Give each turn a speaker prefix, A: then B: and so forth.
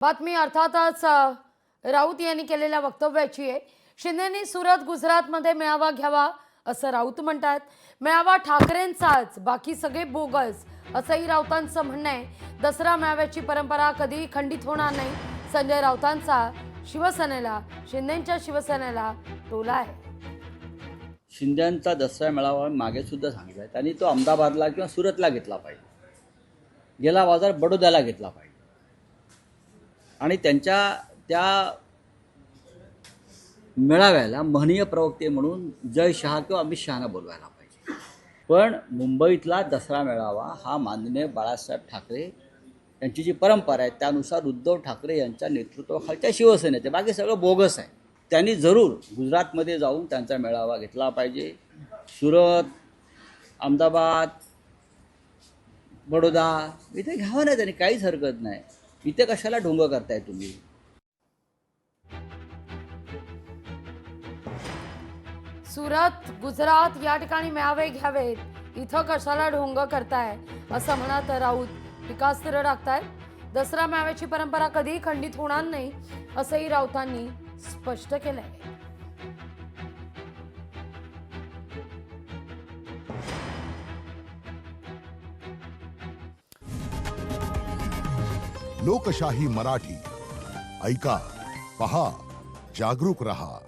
A: बातमी अर्थातच राऊत यांनी केलेल्या वक्तव्याची आहे। शिंदेंनी सुरत गुजरातमध्ये मेळावा घ्यावा असं राऊत म्हणतात। मेळावा ठाकरेंचाच, बाकी सगळे बोगस असंही राऊतांचं म्हणणं आहे। दसरा मेळाव्याची परंपरा कधी खंडित होणार नाही। संजय राऊतांचा शिवसेनेला, शिंदेंच्या शिवसेनेला टोला आहे।
B: शिंदेंचा दसरा मेळावा मागे सुद्धा सांगितलं आहे, त्यांनी तो अहमदाबादला किंवा सुरतला घेतला पाहिजे, गेला बाजार बडोद्याला घेतला पाहिजे आणि त्यांच्या त्या मेळाव्याला महनीय प्रवक्ते म्हणून जय शहा किंवा अमित शहाना बोलवायला पाहिजे। पण मुंबईतला दसरा मेळावा हा माननीय बाळासाहेब ठाकरे यांची जी परंपरा आहे त्यानुसार उद्धव ठाकरे यांच्या नेतृत्वाखालच्या शिवसेनेचे, बाकी सगळं बोगस आहे। त्यांनी जरूर गुजरातमध्ये जाऊन त्यांचा मेळावा घेतला पाहिजे। सुरत, अहमदाबाद, बडोदा इथे घ्यावं ना त्यांनी, काहीच हरकत नाही। इथे कशाला ढोंग करताय तुम्ही?
A: सुरत, गुजरात या ठिकाणी मेळावे घ्यावेत, इथं कशाला ढोंग करताय असं म्हणत राऊत टीकास्त्र टाकतायत। दसरा मेळाव्याची परंपरा कधीही खंडित होणार नाही असंही राऊतांनी स्पष्ट केलंय।
C: लोकशाही मराठी ऐका, पहा, जागरूक रहा।